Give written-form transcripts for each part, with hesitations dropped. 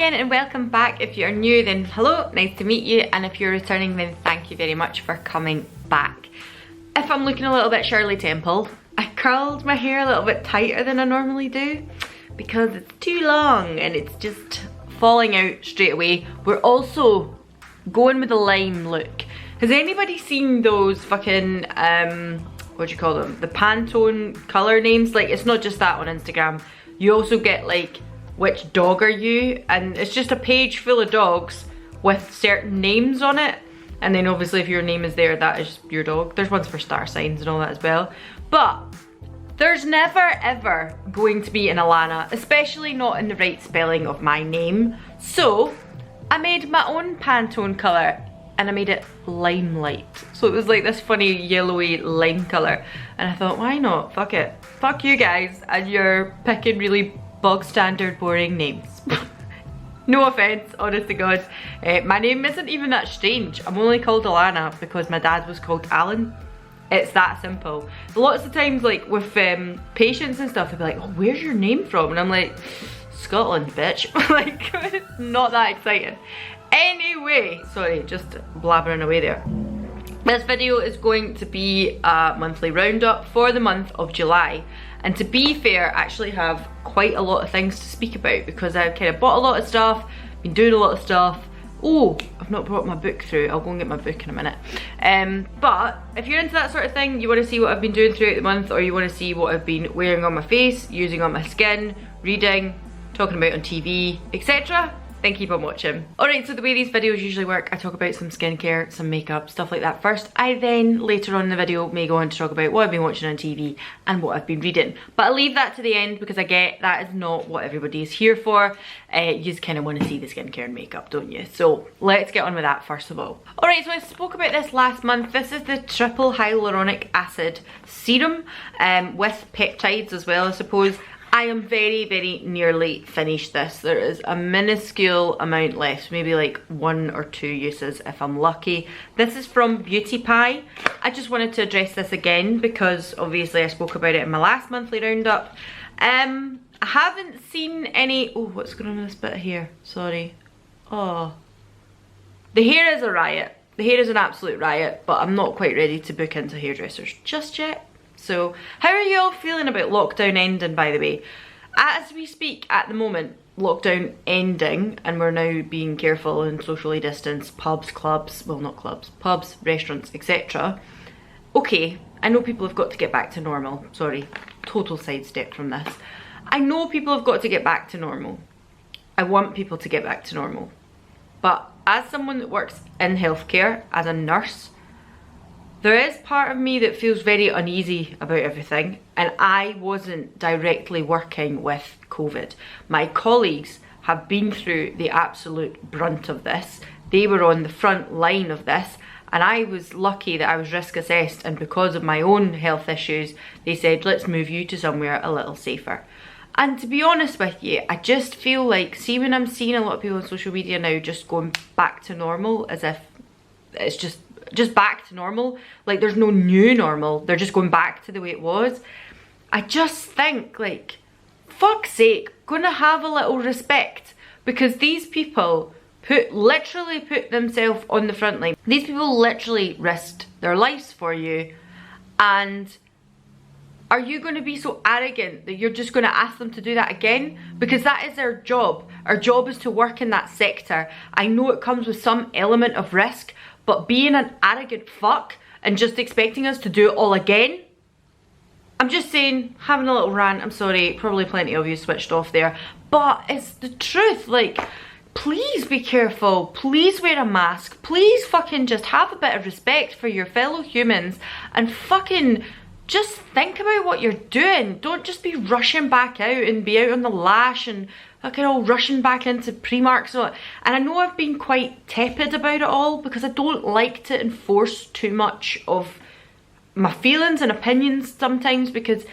again and welcome back. If you're new, then hello, nice to meet you, and if you're returning, then thank you very much for coming back. If I'm looking a little bit Shirley Temple, I curled my hair a little bit tighter than I normally do because it's too long and it's just falling out straight away. We're also going with a lime look. Has anybody seen those fucking what do you call them, the Pantone color names? Like, it's not just that on Instagram, you also get like which dog are you, and it's just a page full of dogs with certain names on it, and then obviously if your name is there, that is your dog. There's ones for star signs and all that as well, but there's never ever going to be an Alana, especially not in the right spelling of my name. So I made my own Pantone colour and I made it limelight. So it was like this funny yellowy lime colour, and I thought, why not? Fuck it. Fuck you guys and you're picking really bog standard boring names. No offence, honest to God. My name isn't even that strange. I'm only called Alana because my dad was called Alan. It's that simple. Lots of times, like with patients and stuff, they'll be like, oh, where's your name from? And I'm like, Scotland, bitch. Like, it's not that exciting. Anyway, sorry, just blabbering away there. This video is going to be a monthly roundup for the month of July. And to be fair, I actually have quite a lot of things to speak about because I've kind of bought a lot of stuff, been doing a lot of stuff. Oh, I've not brought my book through. I'll go and get my book in a minute. But if you're into that sort of thing, you want to see what I've been doing throughout the month, or you want to see what I've been wearing on my face, using on my skin, reading, talking about on TV, etc., then keep on watching. Alright, so the way these videos usually work, I talk about some skincare, some makeup, stuff like that first. I then, later on in the video, may go on to talk about what I've been watching on TV and what I've been reading. But I'll leave that to the end because I get that is not what everybody is here for. You just kind of want to see the skincare and makeup, don't you? So let's get on with that first of all. Alright, so I spoke about this last month. This is the triple hyaluronic acid serum with peptides as well, I suppose. I am very nearly finished this. There is a minuscule amount left, maybe like 1 or 2 uses if I'm lucky. This is from Beauty Pie. I just wanted to address this again because obviously I spoke about it in my last monthly roundup. I haven't seen any, oh, what's going on in this bit here? Sorry. Oh. The hair is a riot. The hair is an absolute riot, but I'm not quite ready to book into hairdressers just yet. So, how are you all feeling about lockdown ending, by the way? As we speak at the moment, lockdown ending, and we're now being careful and socially distanced, pubs, clubs, well not clubs, pubs, restaurants, etc. Okay, I know people have got to get back to normal. Sorry, total sidestep from this. I know people have got to get back to normal. I want people to get back to normal. But as someone that works in healthcare, as a nurse, there is part of me that feels very uneasy about everything, and I wasn't directly working with COVID. My colleagues have been through the absolute brunt of this. They were on the front line of this, and I was lucky that I was risk assessed, and because of my own health issues, they said, let's move you to somewhere a little safer. And to be honest with you, I just feel like, see, when I'm seeing a lot of people on social media now just going back to normal as if it's just back to normal, like there's no new normal, they're just going back to the way it was. I just think, like, fuck's sake, gonna have a little respect, because these people literally put themselves on the front line. These people literally risked their lives for you, and are you going to be so arrogant that you're just going to ask them to do that again? Because that is their job. Our job is to work in that sector. I know it comes with some element of risk, but being an arrogant fuck and just expecting us to do it all again? I'm just saying, having a little rant, I'm sorry, probably plenty of you switched off there, but it's the truth. Like, please be careful, please wear a mask, please fucking just have a bit of respect for your fellow humans, and fucking just think about what you're doing. Don't just be rushing back out and be out on the lash and fucking all rushing back into Primark. So, and I know I've been quite tepid about it all because I don't like to enforce too much of my feelings and opinions sometimes, because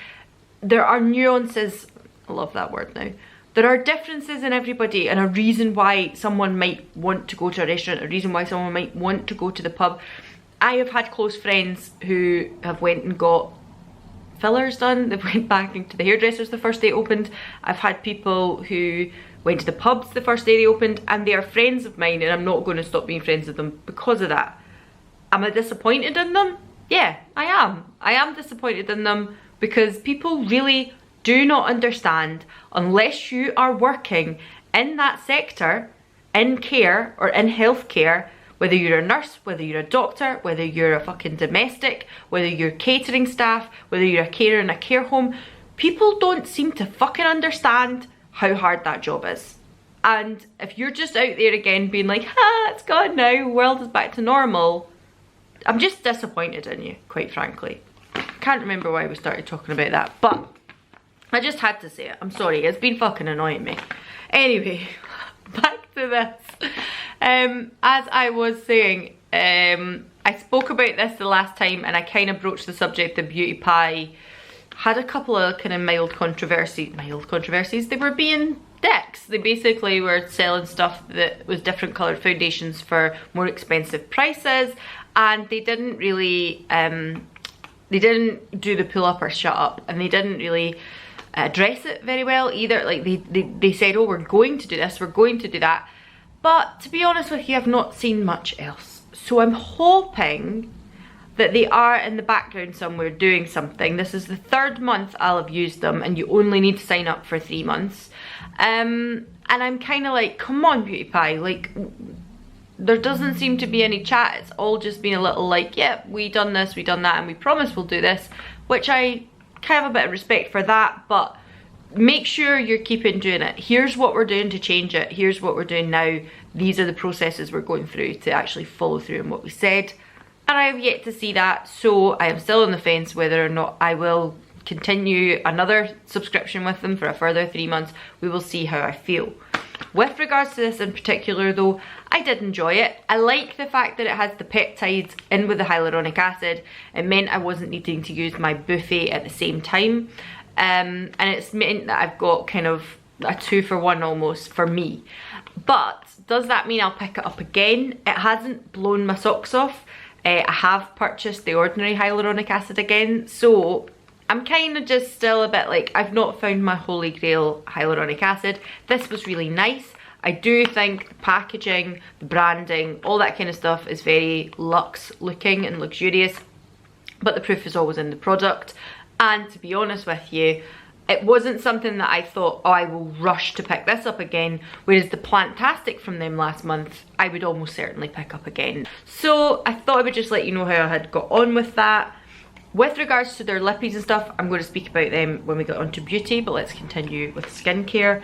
there are nuances, I love that word now, there are differences in everybody, and a reason why someone might want to go to a restaurant, a reason why someone might want to go to the pub. I have had close friends who have went and got fillers done. They went back into the hairdressers the first day it opened. I've had people who went to the pubs the first day they opened, and they are friends of mine, and I'm not going to stop being friends with them because of that. Am I disappointed in them? Yeah, I am. I am disappointed in them because people really do not understand, unless you are working in that sector, in care or in healthcare, whether you're a nurse, whether you're a doctor, whether you're a fucking domestic, whether you're catering staff, whether you're a carer in a care home, people don't seem to fucking understand how hard that job is. And if you're just out there again being like, ha, it's gone now, world is back to normal, I'm just disappointed in you, quite frankly. Can't remember why we started talking about that, but I just had to say it. I'm sorry, it's been fucking annoying me. Anyway, back to this. As I was saying, I spoke about this the last time, and I kind of broached the subject of Beauty Pie. Had a couple of kind of mild controversies. They were being dicks. They basically were selling stuff that was different coloured foundations for more expensive prices, and they didn't really, they didn't do the pull up or shut up, and they didn't really address it very well either. Like they said, oh, we're going to do this, we're going to do that. But to be honest with you, I've not seen much else. So I'm hoping that they are in the background somewhere doing something. This is the 3rd month I'll have used them, and you only need to sign up for 3 months. And I'm kind of like, come on, Beauty Pie, like, there doesn't seem to be any chat. It's all just been a little like, yeah, we done this, we done that, and we promise we'll do this, which I kind of have a bit of respect for that, but make sure you're keeping doing it. Here's what we're doing to change it. Here's what we're doing now. These are the processes we're going through to actually follow through on what we said. And I have yet to see that, so I am still on the fence whether or not I will continue another subscription with them for a further 3 months. We will see how I feel. With regards to this in particular though, I did enjoy it. I like the fact that it has the peptides in with the hyaluronic acid. It meant I wasn't needing to use my buffet at the same time. And it's meant that I've got kind of a 2 for 1 almost for me. But does that mean I'll pick it up again? It hasn't blown my socks off. I have purchased the ordinary hyaluronic acid again, so I'm kind of just still a bit like, I've not found my holy grail hyaluronic acid. This was really nice. I do think the packaging, the branding, all that kind of stuff is very luxe looking and luxurious, but the proof is always in the product. And to be honest with you, it wasn't something that I thought, oh, I will rush to pick this up again, whereas the Plantastic from them last month, I would almost certainly pick up again. So I thought I would just let you know how I had got on with that. With regards to their lippies and stuff, I'm going to speak about them when we get onto beauty, but let's continue with skincare.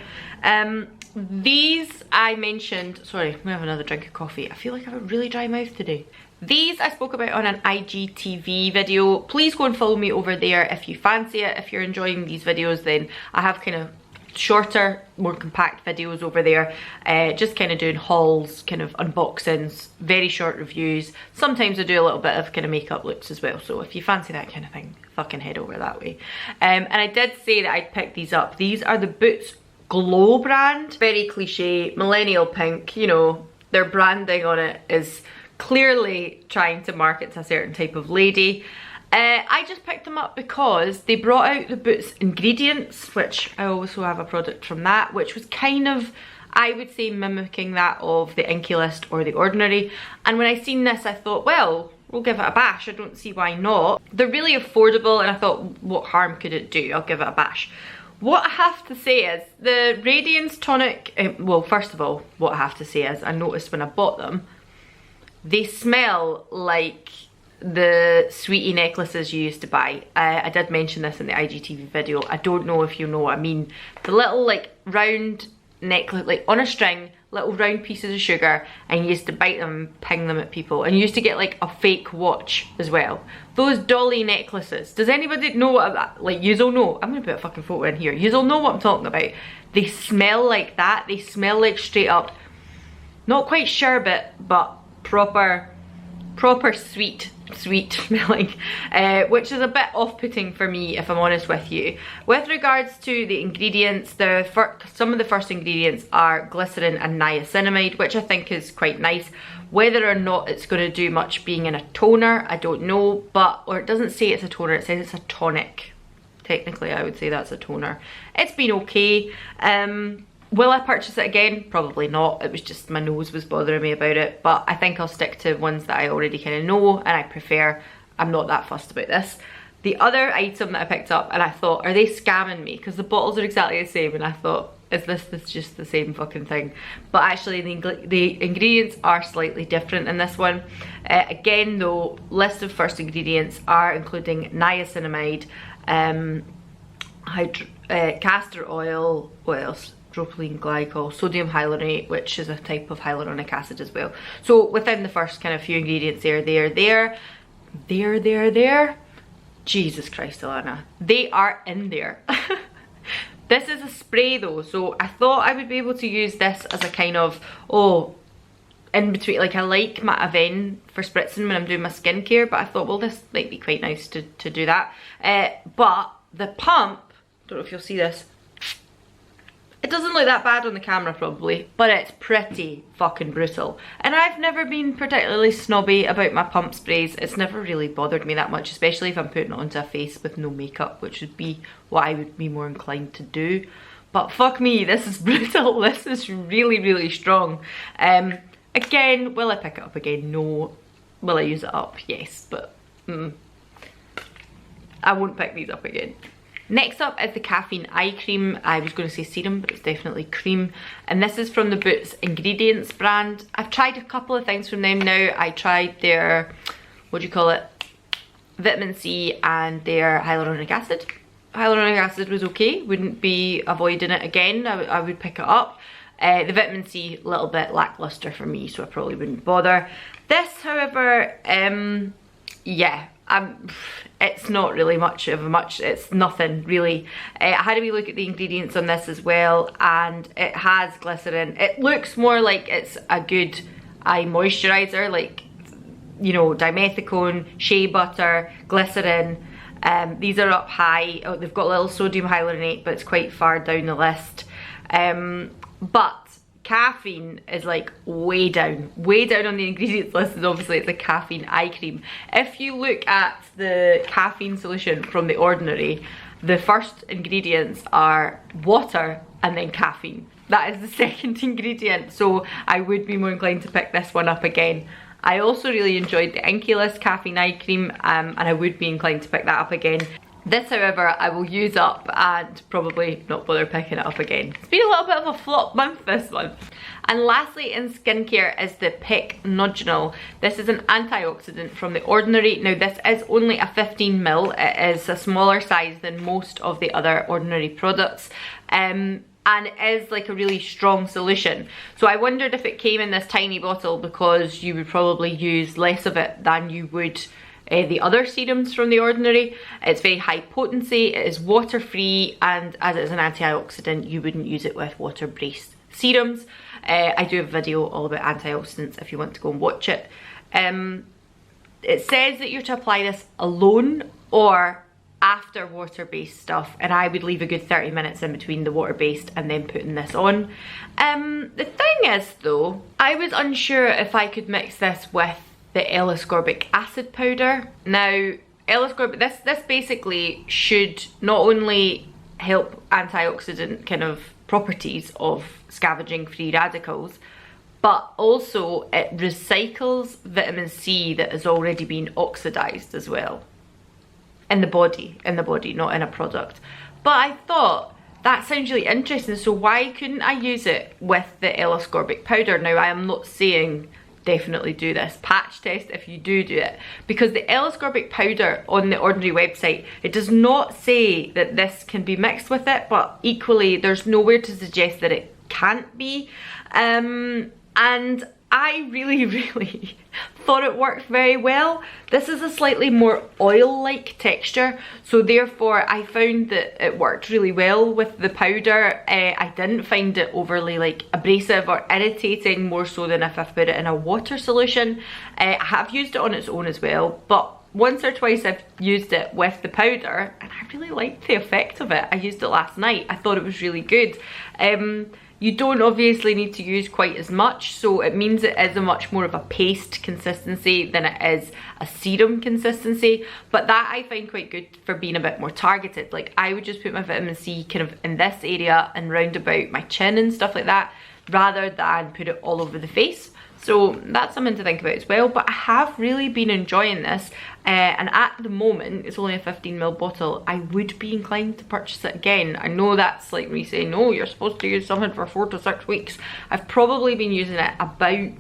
These I mentioned, sorry, we have another drink of coffee. I feel like I have a really dry mouth today. These I spoke about on an IGTV video. Please go and follow me over there if you fancy it. If you're enjoying these videos, then I have kind of shorter, more compact videos over there. Just kind of doing hauls, kind of unboxings, very short reviews. Sometimes I do a little bit of kind of makeup looks as well. So if you fancy that kind of thing, fucking head over that way. And I did say that I'd pick these up. These are the Boots Glow brand. Very cliche, millennial pink, you know, their branding on it is clearly trying to market to a certain type of lady. I just picked them up because they brought out the Boots ingredients, which I also have a product from that, which was kind of, I would say, mimicking that of the Inkey List or the Ordinary. And when I seen this, I thought, well, we'll give it a bash. I don't see why not. They're really affordable, and I thought, what harm could it do? I'll give it a bash. What I have to say is, the Radiance Tonic, well, first of all, what I have to say is, I noticed when I bought them, they smell like the sweetie necklaces you used to buy. I did mention this in the IGTV video. I don't know if you know what I mean. The little like round necklace, like on a string, little round pieces of sugar, and you used to bite them and ping them at people, and you used to get like a fake watch as well. Those dolly necklaces, does anybody know what, like, you'll know, I'm gonna put a fucking photo in here, you'll know what I'm talking about. They smell like that. They smell like straight up, not quite sherbet, but proper sweet smelling, which is a bit off-putting for me, if I'm honest with you. With regards to the ingredients, some of the first ingredients are glycerin and niacinamide, which I think is quite nice. Whether or not it's going to do much being in a toner, I don't know, or it doesn't say it's a toner, it says it's a tonic. Technically I would say that's a toner. It's been okay. Will I purchase it again? Probably not. It was just my nose was bothering me about it, but I think I'll stick to ones that I already kind of know and I prefer. I'm not that fussed about this. The other item that I picked up, and I thought, are they scamming me? Because the bottles are exactly the same, and I thought, is this just the same fucking thing? But actually the ingredients are slightly different in this one. Again though, list of first ingredients are including niacinamide, castor oil, what else? Propylene glycol, sodium hyaluronate, which is a type of hyaluronic acid as well. So within the first kind of few ingredients there, Jesus Christ, Alana, they are in there. This is a spray though, so I thought I would be able to use this as a kind of, in between, like I like my Aven for spritzing when I'm doing my skincare, but I thought, well, this might be quite nice to do that. But the pump, don't know if you'll see this, it doesn't look that bad on the camera probably, but it's pretty fucking brutal. And I've never been particularly snobby about my pump sprays. It's never really bothered me that much, especially if I'm putting it onto a face with no makeup, which would be what I would be more inclined to do. But fuck me, this is brutal. This is really, really strong. Again, will I pick it up again? No. Will I use it up? Yes, but I won't pick these up again. Next up is the caffeine eye cream. I was going to say serum, but it's definitely cream. And this is from the Boots Ingredients brand. I've tried a couple of things from them now. I tried their, what do you call it? Vitamin C and their hyaluronic acid. Hyaluronic acid was okay. Wouldn't be avoiding it again. I would pick it up. The vitamin C, a little bit lackluster for me, so I probably wouldn't bother. This, however, yeah. It's not really much of a it's nothing really. I had a wee look at the ingredients on this as well, and it has glycerin. It looks more like it's a good eye moisturizer, like, you know, dimethicone, shea butter, glycerin. These are up high. Oh, they've got a little sodium hyaluronate, but it's quite far down the list. But caffeine is like way down on the ingredients list, and obviously it's a caffeine eye cream. If you look at the caffeine solution from The Ordinary, the first ingredients are water and then caffeine. That is the second ingredient, so I would be more inclined to pick this one up again. I also really enjoyed the Inculus caffeine eye cream, and I would be inclined to pick that up again. This, however, I will use up and probably not bother picking it up again. It's been a little bit of a flop month this month. And lastly in skincare is the Pick Noginal. This is an antioxidant from The Ordinary. Now this is only a 15ml. It is a smaller size than most of the other Ordinary products. And it is like a really strong solution. So I wondered if it came in this tiny bottle because you would probably use less of it than you would the other serums from The Ordinary. It's very high potency, it is water free, and as it is an antioxidant you wouldn't use it with water based serums. I do have a video all about antioxidants if you want to go and watch it. It says that you're to apply this alone or after water based stuff, and I would leave a good 30 minutes in between the water based and then putting this on. The thing is though, I was unsure if I could mix this with the L-ascorbic acid powder. Now, L-ascorbic, this basically should not only help antioxidant kind of properties of scavenging free radicals, but also it recycles vitamin C that has already been oxidized as well. In the body, not in a product. But I thought, that sounds really interesting, so why couldn't I use it with the L-ascorbic powder? Now, I am not saying definitely do this. Patch test if you do it, because the L-ascorbic powder on The Ordinary website, it does not say that this can be mixed with it, but equally there's nowhere to suggest that it can't be. And I really thought it worked very well. This is a slightly more oil-like texture, so therefore I found that it worked really well with the powder. I didn't find it overly like abrasive or irritating, more so than if I've put it in a water solution. I have used it on its own as well, but once or twice I've used it with the powder and I really liked the effect of it. I used it last night. I thought it was really good. You don't obviously need to use quite as much, so it means it is a much more of a paste consistency than it is a serum consistency, but that I find quite good for being a bit more targeted. Like, I would just put my vitamin C kind of in this area and round about my chin and stuff like that, rather than put it all over the face. So that's something to think about as well. But I have really been enjoying this, and at the moment it's only a 15ml bottle. I would be inclined to purchase it again. I know that's like me saying, no, you're supposed to use something for 4 to 6 weeks. I've probably been using it about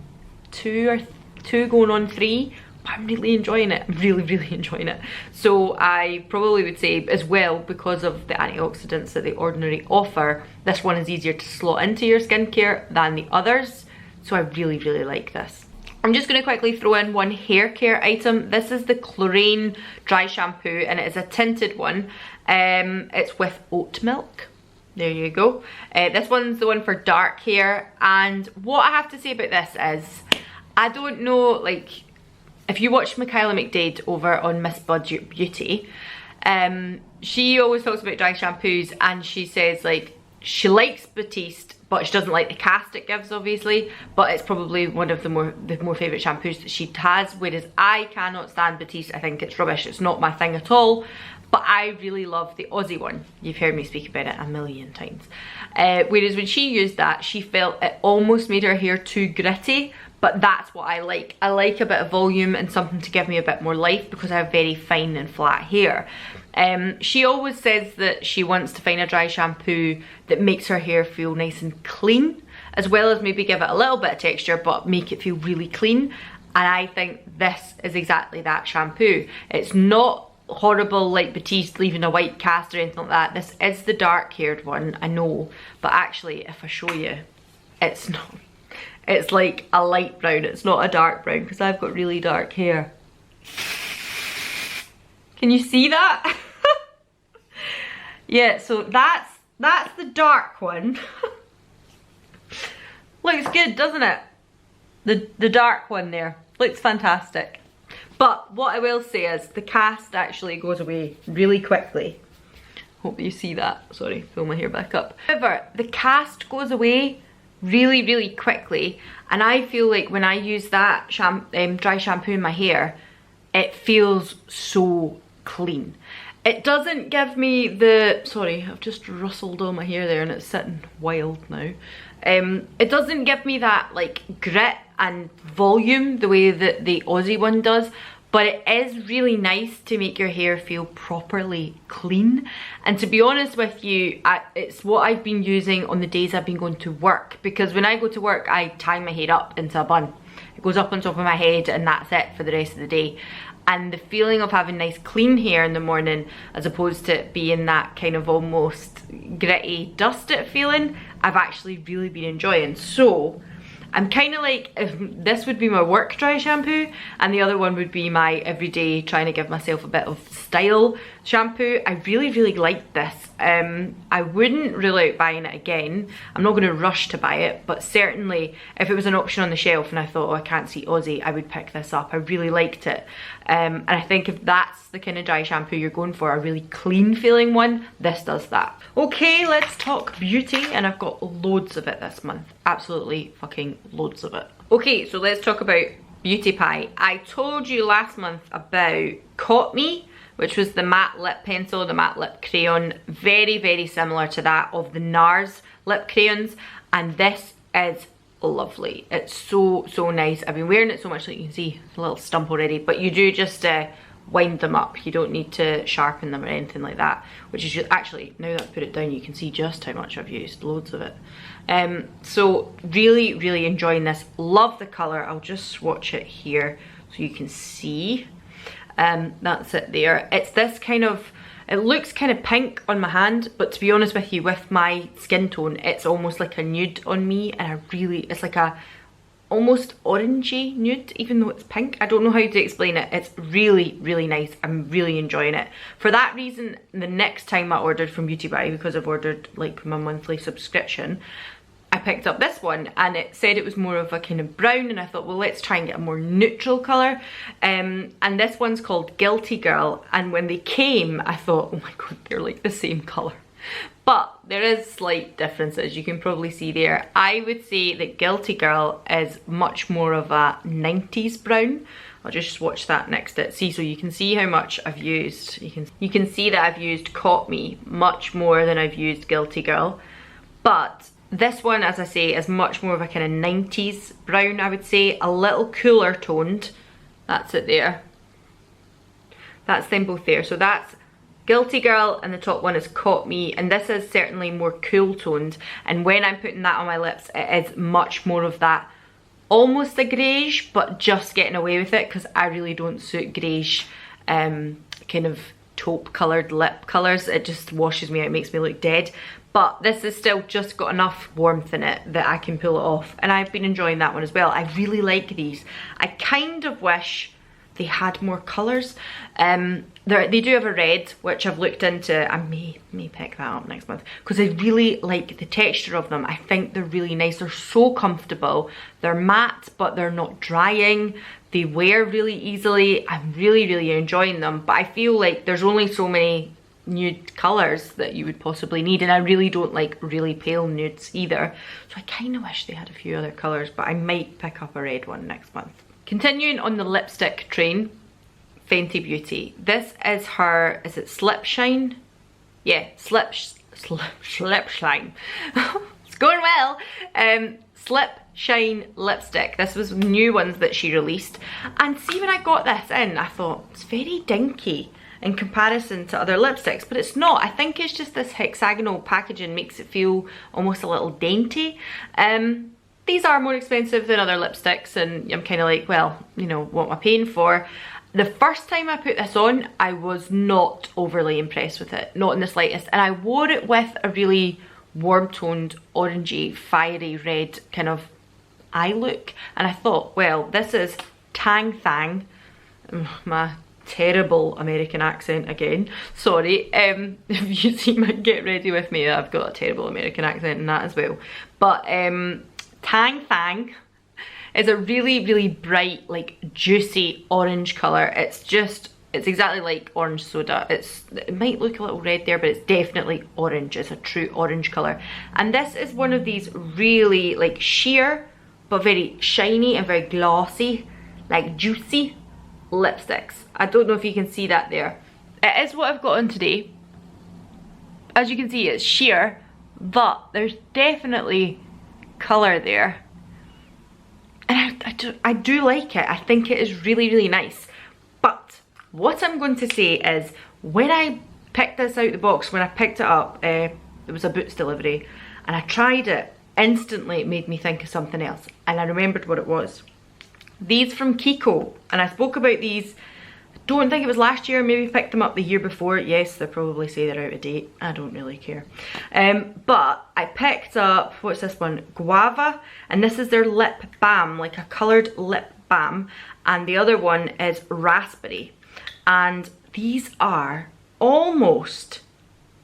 two going on 3, but I'm really enjoying it. I'm really enjoying it. So I probably would say as well, because of the antioxidants that they ordinarily offer, this one is easier to slot into your skincare than the others. So I really like this. I'm just going to quickly throw in one hair care item. This is the Chlorine dry shampoo, and it is a tinted one. It's with oat milk. There you go. This one's the one for dark hair, and what I have to say about this is, I don't know, like, if you watch Michaela McDade over on Miss Budget Beauty, she always talks about dry shampoos, and she says, like, she likes Batiste, but she doesn't like the cast it gives, obviously, but it's probably one of the more favourite shampoos that she has, whereas I cannot stand Batiste. I think it's rubbish. It's not my thing at all, but I really love the Aussie one. You've heard me speak about it a million times. Whereas when she used that, she felt it almost made her hair too gritty, but that's what I like. I like a bit of volume and something to give me a bit more life, because I have very fine and flat hair. She always says that she wants to find a dry shampoo that makes her hair feel nice and clean, as well as maybe give it a little bit of texture but make it feel really clean, and I think this is exactly that shampoo. It's not horrible like Batiste leaving a white cast or anything like that. This is the dark haired one, I know, but actually if I show you, it's not. It's like a light brown, it's not a dark brown, because I've got really dark hair. Can you see that? Yeah, so that's the dark one. Looks good, doesn't it? The dark one there. Looks fantastic. But what I will say is the cast actually goes away really quickly. Hope you see that. Sorry, pull my hair back up. However, the cast goes away really quickly, and I feel like when I use that dry shampoo in my hair, it feels so clean. It doesn't give me the, sorry, I've just rustled all my hair there and it's sitting wild now. It doesn't give me that like grit and volume the way that the Aussie one does, but it is really nice to make your hair feel properly clean. And to be honest with you, it's what I've been using on the days I've been going to work, because when I go to work I tie my hair up into a bun. It goes up on top of my head and that's it for the rest of the day. And the feeling of having nice clean hair in the morning, as opposed to it being that kind of almost gritty, dusted feeling, I've actually really been enjoying. So I'm kind of like, if this would be my work dry shampoo and the other one would be my everyday trying to give myself a bit of style shampoo. I really like this. I wouldn't rule out buying it again. I'm not going to rush to buy it, but certainly if it was an option on the shelf and I thought, oh, I can't see Aussie, I would pick this up. I really liked it. And I think if that's the kind of dry shampoo you're going for, a really clean feeling one, this does that. Okay, let's talk beauty, and I've got loads of it this month. Absolutely fucking loads of it. Okay, so let's talk about Beauty Pie. I told you last month about Caught Me, which was the matte lip pencil, the matte lip crayon, very similar to that of the NARS lip crayons, and this is lovely. It's so nice. I've been wearing it so much that you can see a little stump already, but you do just wind them up. You don't need to sharpen them or anything like that, which is just, actually, now that I've put it down, you can see just how much I've used, loads of it. So really enjoying this. Love the color. I'll just swatch it here so you can see. That's it there. It's this kind of, it looks kind of pink on my hand, but to be honest with you, with my skin tone, it's almost like a nude on me, and it's like a almost orangey nude, even though it's pink. I don't know how to explain it. It's really nice. I'm really enjoying it. For that reason, the next time I ordered from Beauty Pie, because I've ordered like my monthly subscription, I picked up this one and it said it was more of a kind of brown, and I thought, well, let's try and get a more neutral colour. And this one's called Guilty Girl, and when they came I thought, oh my god, they're like the same colour. But there is slight differences, you can probably see there. I would say that Guilty Girl is much more of a 90s brown. I'll just swatch that next to it. See, so you can see how much I've used. You can see that I've used Caught Me much more than I've used Guilty Girl. But this one, as I say, is much more of a kind of 90s brown, I would say. A little cooler toned. That's it there. That's them both there. So that's Guilty Girl, and the top one is Caught Me, and this is certainly more cool toned, and when I'm putting that on my lips it is much more of that almost a greige, but just getting away with it because I really don't suit greige kind of taupe coloured lip colours. It just washes me out, makes me look dead. But this has still just got enough warmth in it that I can pull it off, and I've been enjoying that one as well. I really like these. I kind of wish they had more colours. They do have a red, which I've looked into. I may pick that up next month because I really like the texture of them. I think they're really nice. They're so comfortable. They're matte, but they're not drying. They wear really easily. I'm really enjoying them, but I feel like there's only so many nude colours that you would possibly need, and I really don't like really pale nudes either. So I kind of wish they had a few other colours, but I might pick up a red one next month. Continuing on the lipstick train, Fenty Beauty. This is her, is it Slip Shine? Yeah, Slip Shine. It's going well. Slip Shine lipstick. This was new ones that she released. And see, when I got this in, I thought, it's very dinky in comparison to other lipsticks, but it's not. I think it's just this hexagonal packaging makes it feel almost a little dainty. These are more expensive than other lipsticks, and I'm kind of like, well, you know, what am I paying for? The first time I put this on, I was not overly impressed with it, not in the slightest, and I wore it with a really warm-toned, orangey, fiery red kind of eye look, and I thought, well, this is Tang Thang. My terrible American accent again, sorry. If you see my Get Ready With Me, I've got a terrible American accent in that as well. But Tang Thang is a really bright, like juicy orange colour. It's exactly like orange soda. It might look a little red there, but it's definitely orange. It's a true orange colour. And this is one of these really like sheer, but very shiny and very glossy, like juicy lipsticks. I don't know if you can see that there. It is what I've got on today. As you can see, it's sheer, but there's definitely colour there, and I do like it. I think it is really nice. But what I'm going to say is, when I picked this out the box, when I picked it up, it was a Boots delivery, and I tried it, instantly it made me think of something else, and I remembered what it was. These from Kiko, and I spoke about these, I don't think it was last year, maybe picked them up the year before. Yes, they probably say they're out of date. I don't really care. But I picked up, what's this one? Guava, and this is their lip balm, like a coloured lip balm, and the other one is raspberry. And these are almost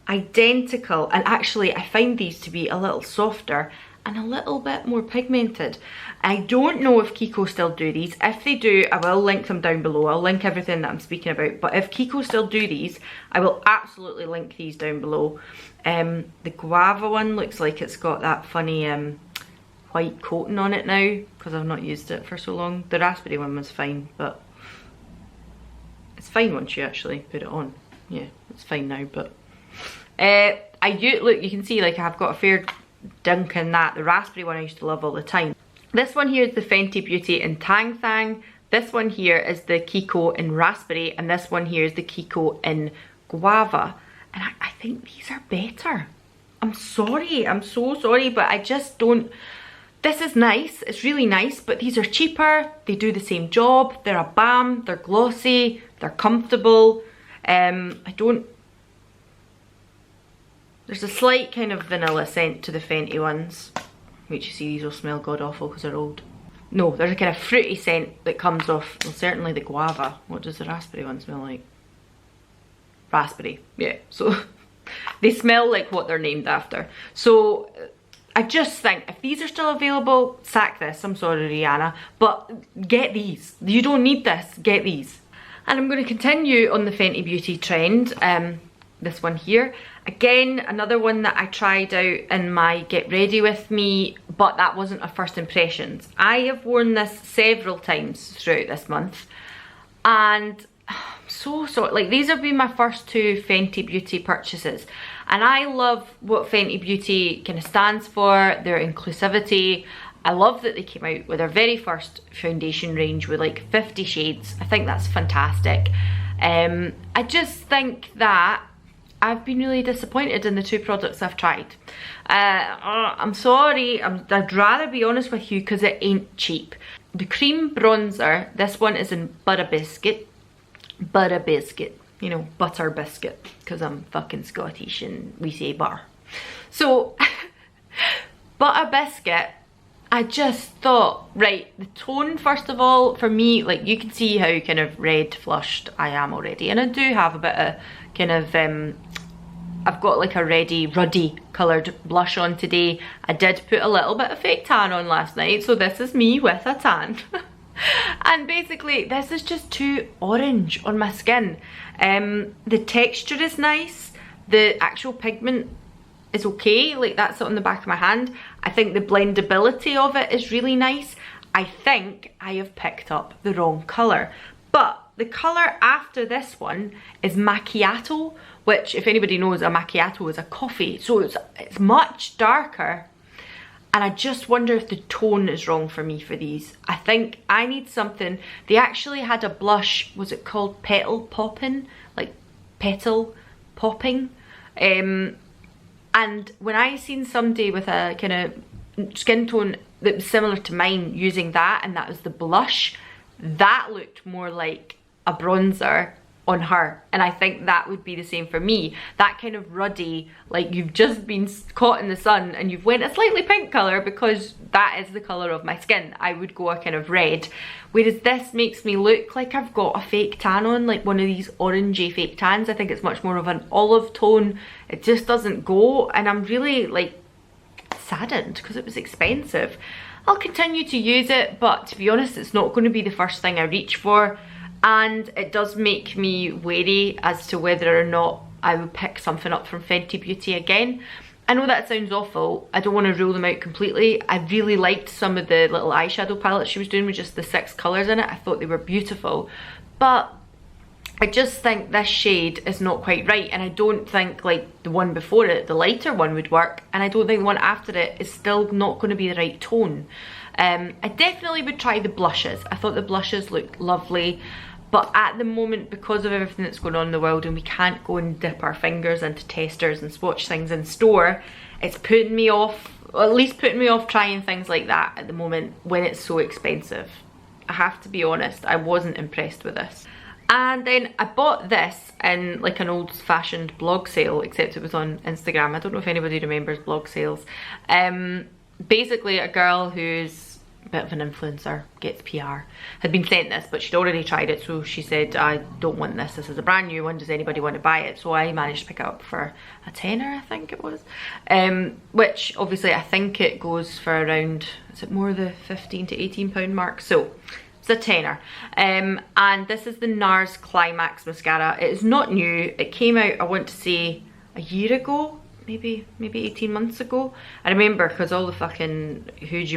identical, and actually I find these to be a little softer and a little bit more pigmented. I don't know if Kiko still do these. If they do, I will link them down below. I'll link everything that I'm speaking about. But if Kiko still do these, I will absolutely link these down below. The guava one looks like it's got that funny white coating on it now, because I've not used it for so long. The raspberry one was fine, but it's fine once you actually put it on. Yeah, it's fine now, but look, you can see like I've got a fair dunk in that. The raspberry one I used to love all the time. This one here is the Fenty Beauty in Tang Thang. This one here is the Kiko in raspberry, and this one here is the Kiko in guava. And I think these are better. I'm sorry, I'm so sorry, but I just don't. This is nice, it's really nice, but these are cheaper. They do the same job. They're a balm, they're glossy, they're comfortable. There's a slight kind of vanilla scent to the Fenty ones, which you see these will smell god awful because they're old. No, there's a kind of fruity scent that comes off, well, certainly the guava. What does the raspberry one smell like? Raspberry, yeah. So they smell like what they're named after. So I just think if these are still available, sack this. I'm sorry, Rihanna, but get these. You don't need this, get these. And I'm going to continue on the Fenty Beauty trend, this one here. Again, another one that I tried out in my Get Ready With Me, but that wasn't a first impressions. I have worn this several times throughout this month, and like these have been my first two Fenty Beauty purchases, and I love what Fenty Beauty kind of stands for, their inclusivity. I love that they came out with their very first foundation range with like 50 shades. I think that's fantastic. I just think that I've been really disappointed in the two products I've tried. I'm sorry, I'd rather be honest with you because it ain't cheap. The cream bronzer, this one is in Butter Biscuit, you know, butter biscuit, because I'm fucking Scottish and we say butter. So, Butter Biscuit, I just thought, right, the tone first of all, for me, like you can see how kind of red flushed I am already, and I do have a bit of kind of, I've got like a ruddy coloured blush on today. I did put a little bit of fake tan on last night, so this is me with a tan. And basically this is just too orange on my skin. The texture is nice, the actual pigment is okay, like that's on the back of my hand. I think the blendability of it is really nice. I think I have picked up the wrong colour, but the colour after this one is macchiato, which if anybody knows, a macchiato is a coffee, so it's much darker. And I just wonder if the tone is wrong for me for these. I think I need something. They actually had a blush, was it called Petal Poppin'? Like petal popping. And when I seen somebody with a kind of skin tone that was similar to mine using that, and that was the blush, that looked more like a bronzer on her, and I think that would be the same for me. That kind of ruddy, like you've just been caught in the sun and you've went a slightly pink colour because that is the colour of my skin. I would go a kind of red, whereas this makes me look like I've got a fake tan on, like one of these orangey fake tans. I think it's much more of an olive tone. It just doesn't go, and I'm really like saddened because it was expensive. I'll continue to use it, but to be honest, it's not going to be the first thing I reach for. And it does make me wary as to whether or not I would pick something up from Fenty Beauty again. I know that sounds awful. I don't want to rule them out completely. I really liked some of the little eyeshadow palettes she was doing with just the 6 colours in it. I thought they were beautiful. But I just think this shade is not quite right. And I don't think like the one before it, the lighter one, would work. And I don't think the one after it is still not going to be the right tone. I definitely would try the blushes. I thought the blushes looked lovely. But at the moment, because of everything that's going on in the world and we can't go and dip our fingers into testers and swatch things in store, it's putting me off, or at least putting me off trying things like that at the moment when it's so expensive. I have to be honest, I wasn't impressed with this. And then I bought this in like an old-fashioned blog sale, except it was on Instagram. I don't know if anybody remembers blog sales. Basically a girl who's a bit of an influencer, gets PR, had been sent this, but she'd already tried it, so she said, I don't want this is a brand new one, does anybody want to buy it? So I managed to pick it up for a tenner, I think it was, which obviously I think it goes for around, is it more the 15 to 18 pound mark? So it's a tenner. And this is the NARS Climax mascara. It is not new, it came out, I want to say a year ago, maybe 18 months ago. I remember because all the fucking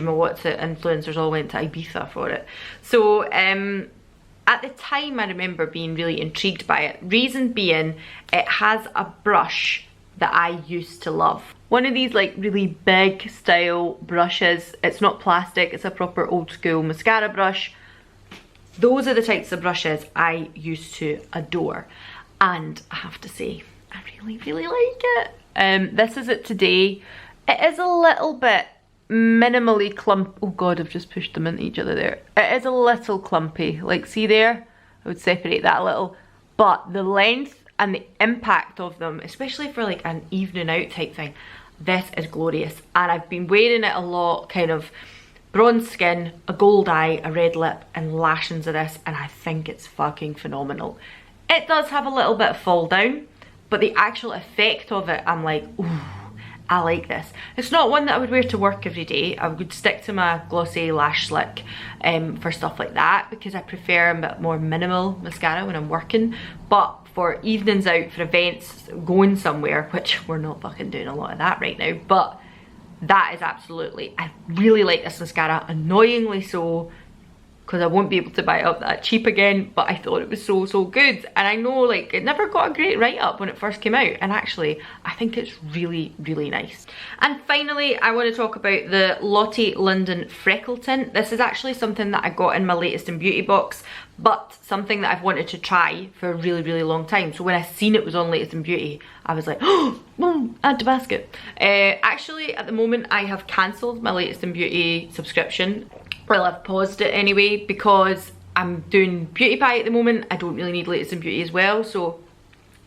what's it influencers all went to Ibiza for it. So at the time I remember being really intrigued by it. Reason being, it has a brush that I used to love. One of these like really big style brushes. It's not plastic, it's a proper old school mascara brush. Those are the types of brushes I used to adore. And I have to say, I really like it. This is it today. It is a little bit minimally oh god, I've just pushed them into each other there. It is a little clumpy, like see there? I would separate that a little. But the length and the impact of them, especially for like an evening out type thing, this is glorious. And I've been wearing it a lot, kind of bronze skin, a gold eye, a red lip, and lashings of this, and I think it's fucking phenomenal. It does have a little bit of fall down, but the actual effect of it, I'm like, ooh, I like this. It's not one that I would wear to work every day. I would stick to my glossy lash slick for stuff like that, because I prefer a bit more minimal mascara when I'm working. But for evenings out, for events, going somewhere, which we're not fucking doing a lot of that right now, but that is absolutely, I really like this mascara, annoyingly so, because I won't be able to buy it up that cheap again, but I thought it was so good. And I know, like, it never got a great write-up when it first came out, and actually I think it's really nice. And finally, I want to talk about the Lottie London Freckle Tint. This is actually something that I got in my latest in beauty box, but something that I've wanted to try for a really long time. So when I seen it was on latest in beauty, I was like, oh, add to basket. Actually, at the moment, I have cancelled my latest in beauty subscription. Well, I've paused it anyway because I'm doing Beauty Pie at the moment. I don't really need latest in beauty as well, so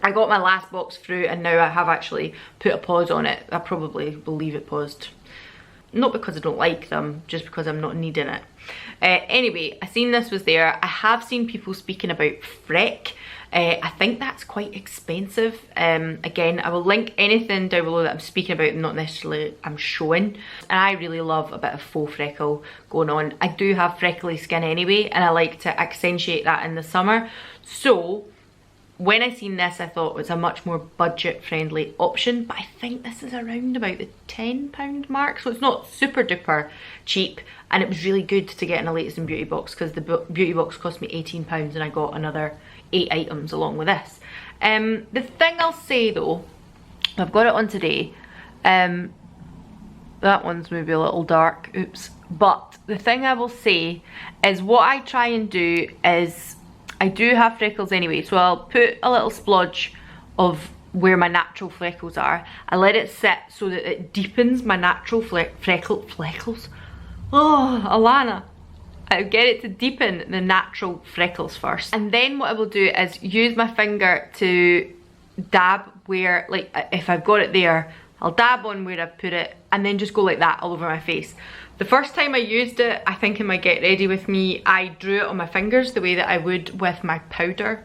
I got my last box through and now I have actually put a pause on it. I probably will leave it paused. Not because I don't like them, just because I'm not needing it. Anyway, I seen this was there. I have seen people speaking about Freck. I think that's quite expensive. Again, I will link anything down below that I'm speaking about, not necessarily I'm showing. And I really love a bit of faux freckle going on. I do have freckly skin anyway, and I like to accentuate that in the summer. So when I seen this, I thought it was a much more budget friendly option, but I think this is around about the £10 mark, so it's not super duper cheap, and it was really good to get in a latest in beauty box because the beauty box cost me £18 and I got another 8 items along with this. The thing I'll say though, I've got it on today, that one's maybe a little dark, oops, but the thing I will say is what I try and do is, I do have freckles anyway, so I'll put a little splodge of where my natural freckles are. I let it sit so that it deepens my natural freckles. Oh, Alana. I get it to deepen the natural freckles first. And then what I will do is use my finger to dab where, like if I've got it there, I'll dab on where I've put it and then just go like that all over my face. The first time I used it, I think in my Get Ready With Me, I drew it on my fingers the way that I would with my powder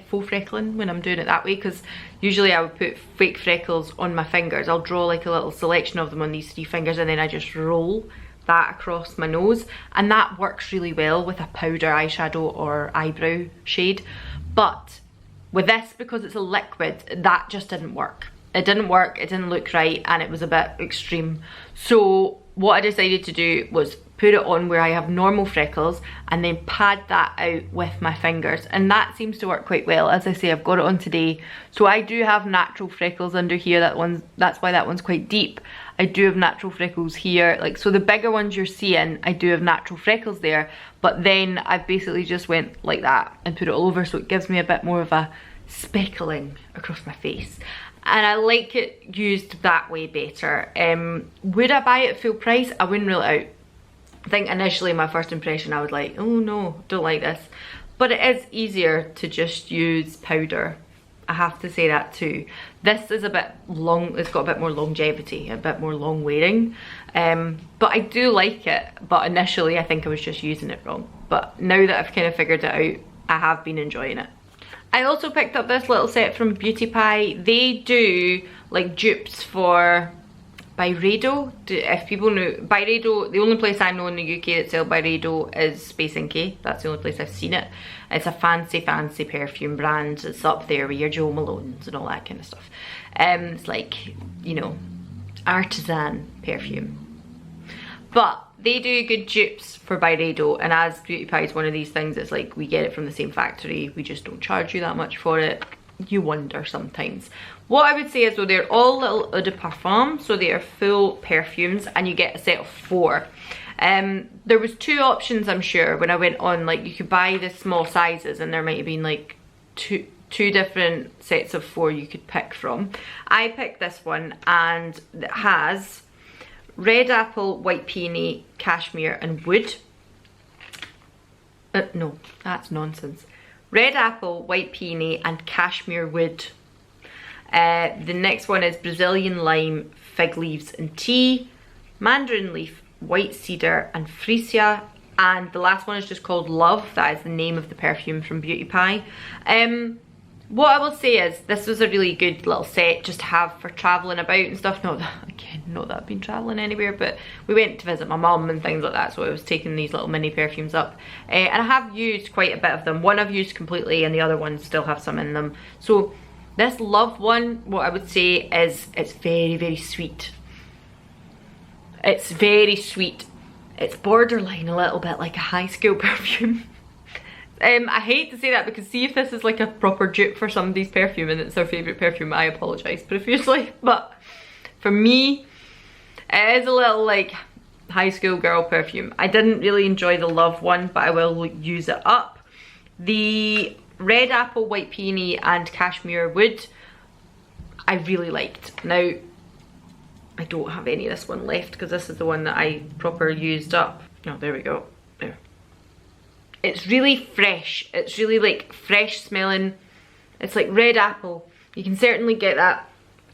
faux freckling when I'm doing it that way, because usually I would put fake freckles on my fingers. I'll draw like a little selection of them on these 3 fingers and then I just roll that across my nose, and that works really well with a powder eyeshadow or eyebrow shade. But with this, because it's a liquid, that just didn't work. It didn't work, it didn't look right, and it was a bit extreme. So what I decided to do was put it on where I have normal freckles and then pad that out with my fingers, and that seems to work quite well. As I say, I've got it on today, so I do have natural freckles under here. That's why that one's quite deep. I do have natural freckles here, like, so the bigger ones you're seeing, I do have natural freckles there, but then I basically just went like that and put it all over, so it gives me a bit more of a speckling across my face. And I like it used that way better. Would I buy it full price? I wouldn't rule it out. I think initially my first impression I was like, oh no, don't like this. But it is easier to just use powder. I have to say that too. This is a bit long, it's got a bit more longevity, a bit more long wearing. But I do like it, but initially I think I was just using it wrong. But now that I've kind of figured it out, I have been enjoying it. I also picked up this little set from Beauty Pie. They do like dupes for Byredo. If people know Byredo, the only place I know in the UK that sells Byredo is Space NK. That's the only place I've seen it. It's a fancy perfume brand. It's up there with your Jo Malone's and all that kind of stuff. It's like, you know, artisan perfume. But they do good dupes for Byredo, and as Beauty Pie is one of these things, it's like we get it from the same factory, we just don't charge you that much for it. You wonder sometimes. What I would say is though, they're all little eau de parfum, so they are full perfumes, and you get a set of 4. There was 2 options, I'm sure, when I went on, like you could buy the small sizes and there might have been like two different sets of 4 you could pick from. I picked this one and it has red apple, white peony, cashmere and wood. No, that's nonsense. Red apple, white peony and cashmere wood. The next one is Brazilian lime, fig leaves and tea, mandarin leaf, white cedar and freesia, and the last one is just called Love. That is the name of the perfume from Beauty Pie. What I will say is this was a really good little set just to have for travelling about and stuff. Not that, again, not that I've been travelling anywhere, but we went to visit my mum and things like that, so I was taking these little mini perfumes up. And I have used quite a bit of them. One I've used completely and the other ones still have some in them. So this Love one, what I would say is it's very, very sweet. It's very sweet. It's borderline a little bit like a high school perfume. I hate to say that because see if this is like a proper dupe for somebody's perfume and it's their favourite perfume, I apologise profusely. But for me, it is a little like high school girl perfume. I didn't really enjoy the Love one, but I will use it up. The Red Apple, White Peony and Cashmere Wood, I really liked. Now, I don't have any of this one left because this is the one that I proper used up. Oh, there we go. There. It's really fresh. It's really like fresh smelling. It's like red apple. You can certainly get that.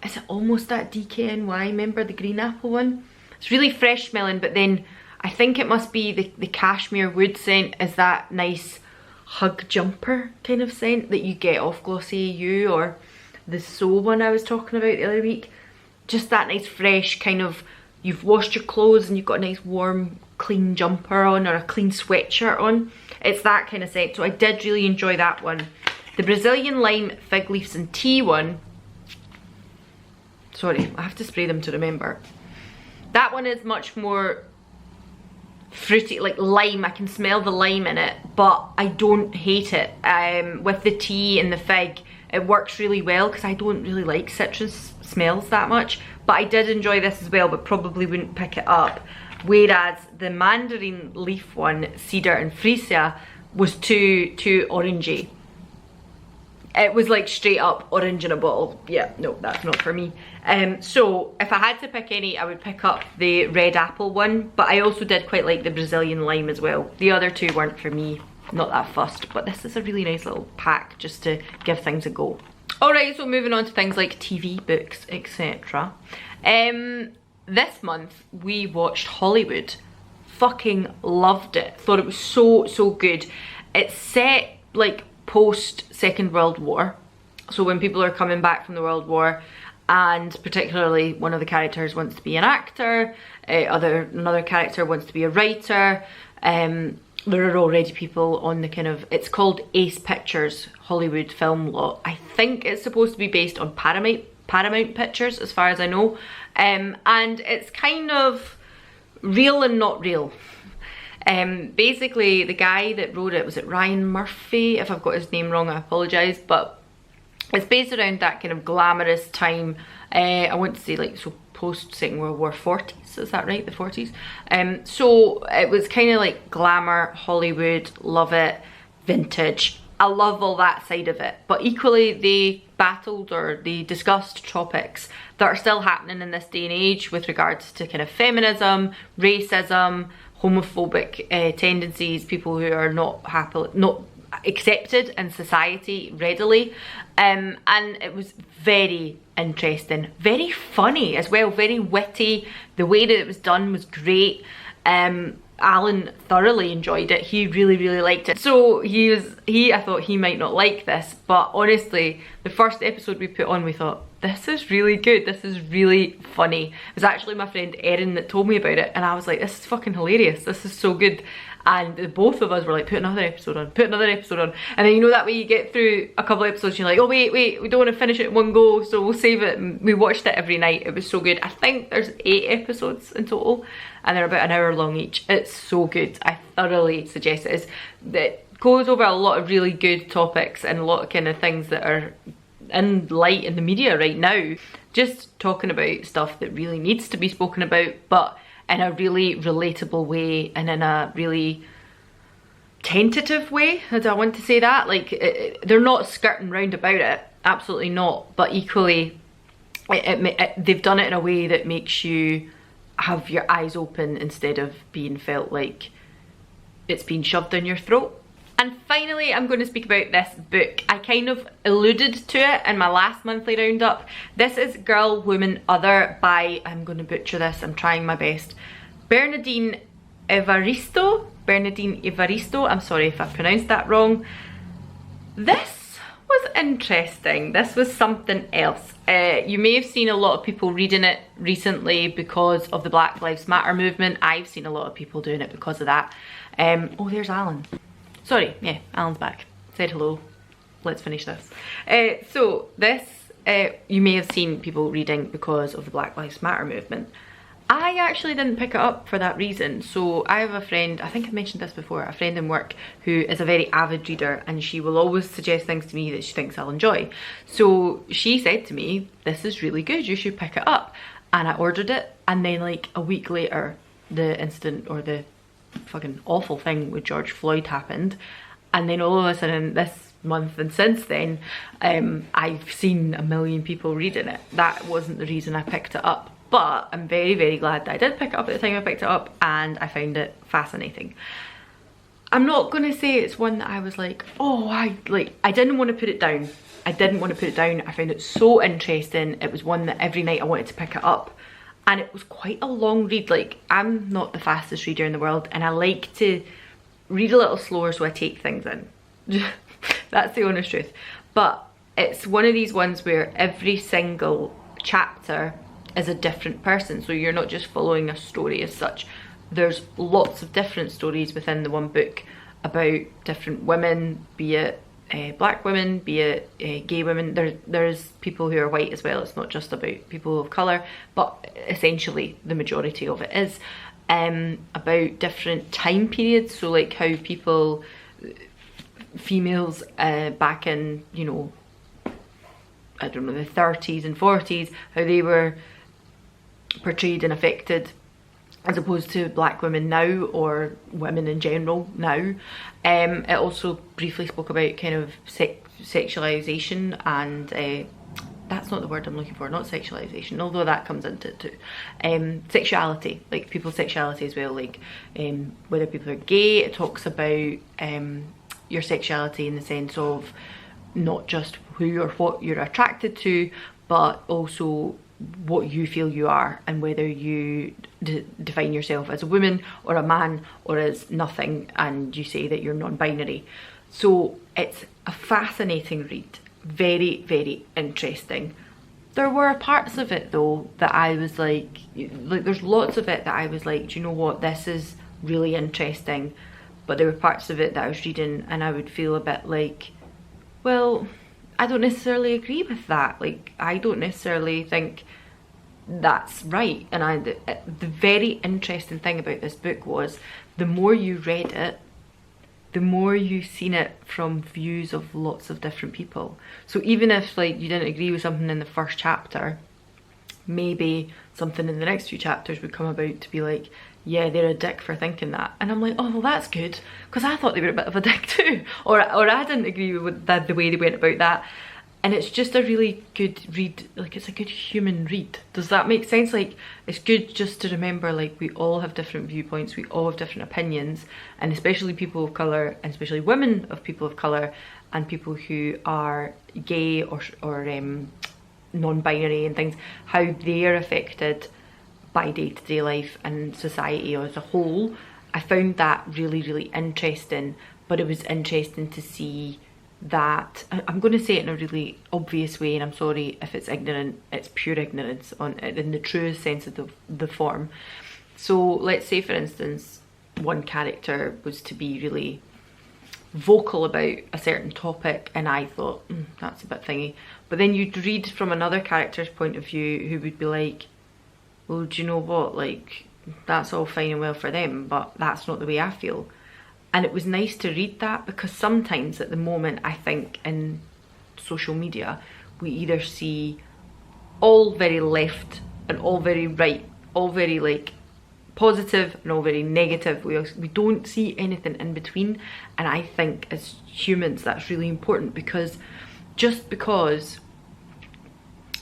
Is it almost that DKNY? Remember the green apple one? It's really fresh smelling, but then I think it must be the cashmere wood scent is that nice hug jumper kind of scent that you get off Glossier U or the So one I was talking about the other week. Just that nice fresh kind of, you've washed your clothes and you've got a nice warm clean jumper on or a clean sweatshirt on. It's that kind of scent, so I did really enjoy that one. The Brazilian Lime, Fig Leaves and Tea one, sorry, I have to spray them to remember. That one is much more fruity, like lime. I can smell the lime in it, but I don't hate it. With the tea and the fig, it works really well because I don't really like citrus smells that much, but I did enjoy this as well, but probably wouldn't pick it up. Whereas the mandarin leaf one, Cedar and Freesia, was too orangey. It was like straight up orange in a bottle. Yeah, no, that's not for me. So if I had to pick any, I would pick up the red apple one, but I also did quite like the Brazilian lime as well. The other two weren't for me, not that fussed, but this is a really nice little pack just to give things a go. Alright, so moving on to things like TV, books, etc. This month we watched Hollywood. Fucking loved it. Thought it was so good. It's set like post Second World War. So when people are coming back from the World War, and particularly one of the characters wants to be an actor, another character wants to be a writer. There are already people on the kind of, it's called Ace Pictures Hollywood film lot. I think it's supposed to be based on Paramount Pictures as far as I know. And it's kind of real and not real. Basically the guy that wrote it, was it Ryan Murphy? If I've got his name wrong, I apologise, but it's based around that kind of glamorous time. I want to say like, so post Second World War 40s, is that right? The 40s. So it was kind of like glamour, Hollywood, love it, vintage. I love all that side of it, but equally they battled or they discussed topics that are still happening in this day and age with regards to kind of feminism, racism, homophobic tendencies, people who are not accepted in society readily. And it was very interesting, very funny as well, very witty. The way that it was done was great. Alan thoroughly enjoyed it. He really liked it. So I thought he might not like this, but honestly, the first episode we put on, we thought, this is really good, this is really funny. It was actually my friend Erin that told me about it, and I was like, this is fucking hilarious, this is so good. And the both of us were like, put another episode on, put another episode on. And then you know that way you get through a couple of episodes, you're like, oh wait, we don't want to finish it in one go, so we'll save it. And we watched it every night. It was so good. I think there's 8 episodes in total, and they're about an hour long each. It's so good. I thoroughly suggest it. It goes over a lot of really good topics and a lot of kind of things that are in light in the media right now. Just talking about stuff that really needs to be spoken about, but in a really relatable way and in a really tentative way. Do I want to say that? Like, they're not skirting round about it, absolutely not, but equally they've done it in a way that makes you have your eyes open instead of being felt like it's being shoved down your throat. And finally, I'm going to speak about this book. I kind of alluded to it in my last monthly roundup. This is Girl, Woman, Other by, I'm going to butcher this, I'm trying my best, Bernardine Evaristo. I'm sorry if I pronounced that wrong. This was interesting. This was something else. You may have seen a lot of people reading it recently because of the Black Lives Matter movement. I've seen a lot of people doing it because of that. Oh, there's Alan. Sorry, yeah, Alan's back. Said hello. Let's finish this. So this, you may have seen people reading because of the Black Lives Matter movement. I actually didn't pick it up for that reason. So I have a friend, I think I've mentioned this before, a friend in work who is a very avid reader, and she will always suggest things to me that she thinks I'll enjoy. So she said to me, this is really good, you should pick it up. And I ordered it, and then like a week later, the incident or the fucking awful thing with George Floyd happened. And then all of a sudden this month and since then, I've seen a million people reading it. That wasn't the reason I picked it up. But I'm very, very glad that I did pick it up at the time I picked it up, and I found it fascinating. I'm not going to say it's one that I was like, oh, I didn't want to put it down. I didn't want to put it down. I found it so interesting. It was one that every night I wanted to pick it up. And it was quite a long read. Like, I'm not the fastest reader in the world, and I like to read a little slower so I take things in. That's the honest truth. But it's one of these ones where every single chapter is a different person, so you're not just following a story as such. There's lots of different stories within the one book about different women, be it black women, be it gay women. There's people who are white as well. It's not just about people of colour, but essentially the majority of it is about different time periods. So like how people, females back in, you know, I don't know, the 30s and 40s, how they were portrayed and affected as opposed to black women now, or women in general now. It also briefly spoke about kind of sexualization, and that's not the word I'm looking for, not sexualization, although that comes into it too. Sexuality, like people's sexuality as well, like whether people are gay. It talks about your sexuality in the sense of not just who or what you're attracted to, but also what you feel you are, and whether you define yourself as a woman or a man or as nothing, and you say that you're non-binary. So it's a fascinating read, very, very interesting. There were parts of it though that I was like there's lots of it that I was like, do you know what, this is really interesting, but there were parts of it that I was reading and I would feel a bit like, well, I don't necessarily agree with that. Like, I don't necessarily think that's right. And the very interesting thing about this book was, the more you read it, the more you've seen it from views of lots of different people. So even if like you didn't agree with something in the first chapter, maybe something in the next few chapters would come about to be like, yeah, they're a dick for thinking that. And I'm like, oh, well, that's good, because I thought they were a bit of a dick too. Or I didn't agree with that, the way they went about that. And it's just a really good read. Like, it's a good human read. Does that make sense? Like, it's good just to remember, like, we all have different viewpoints, we all have different opinions, and especially people of colour, and especially women of people of colour, and people who are gay or non-binary and things, how they're affected by day-to-day life and society as a whole. I found that really, really interesting, but it was interesting to see that, I'm going to say it in a really obvious way, and I'm sorry if it's ignorant, it's pure ignorance in the truest sense of the form. So let's say, for instance, one character was to be really vocal about a certain topic, and I thought, that's a bit thingy. But then you'd read from another character's point of view who would be like, well, do you know what, like, that's all fine and well for them, but that's not the way I feel. And it was nice to read that, because sometimes at the moment, I think in social media, we either see all very left and all very right, all very like positive and all very negative. We don't see anything in between. And I think as humans, that's really important, because just because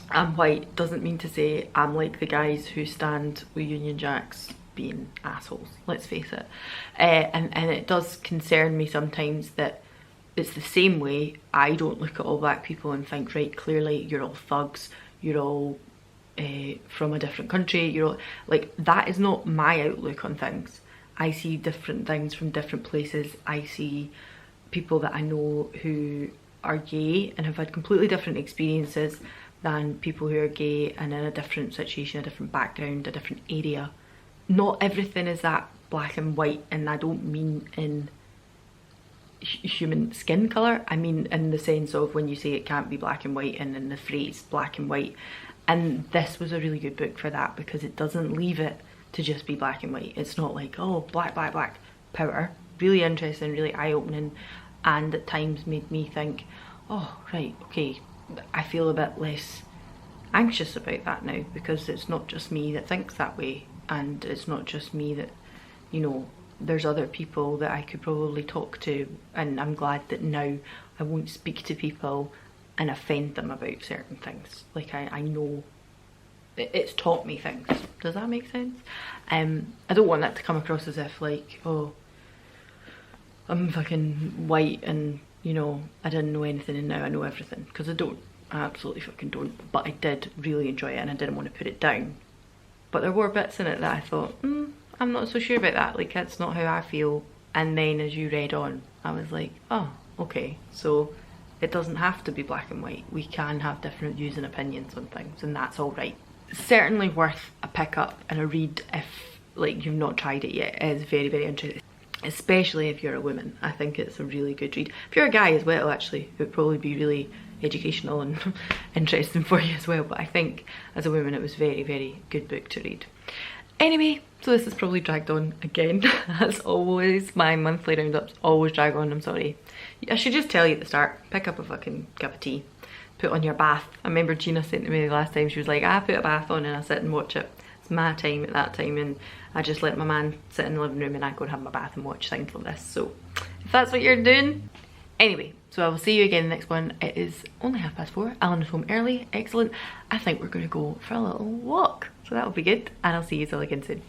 I'm white doesn't mean to say I'm like the guys who stand with Union Jacks being assholes, let's face it. And it does concern me sometimes that it's the same way I don't look at all black people and think, right, clearly you're all thugs, you're all from a different country, you're all, like, that is not my outlook on things. I see different things from different places. I see people that I know who are gay and have had completely different experiences than people who are gay and in a different situation, a different background, a different area. Not everything is that black and white, and I don't mean in human skin colour, I mean in the sense of when you say it can't be black and white, and in the phrase black and white. And this was a really good book for that, because it doesn't leave it to just be black and white. It's not like, oh, black, black, black, power. Really interesting, really eye-opening, and at times made me think, oh, right, okay, I feel a bit less anxious about that now, because it's not just me that thinks that way, and it's not just me that, you know, there's other people that I could probably talk to, and I'm glad that now I won't speak to people and offend them about certain things. Like I know it's taught me things. Does that make sense? I don't want that to come across as if like, oh, I'm fucking white and, you know, I didn't know anything and now I know everything, because I don't. I absolutely fucking don't. But I did really enjoy it and I didn't want to put it down. But there were bits in it that I thought, I'm not so sure about that, like that's not how I feel. And then as you read on, I was like, oh, okay, so it doesn't have to be black and white. We can have different views and opinions on things, and that's all right. Certainly worth a pick up and a read if like you've not tried it yet. It is very, very interesting, especially if you're a woman. I think it's a really good read. If you're a guy as well, actually, it would probably be really educational and interesting for you as well. But I think as a woman, it was very, very good book to read. Anyway, so this has probably dragged on again. As always, my monthly roundups always drag on, I'm sorry. I should just tell you at the start, pick up a fucking cup of tea, put on your bath. I remember Gina saying to me the last time, she was like, I put a bath on and I sit and watch it. It's my time at that time, and I just let my man sit in the living room and I go and have my bath and watch things like this. So if that's what you're doing. Anyway, so I will see you again in the next one. It is only 4:30. Alan is home early, excellent. I think we're gonna go for a little walk. So that'll be good, and I'll see you all again soon.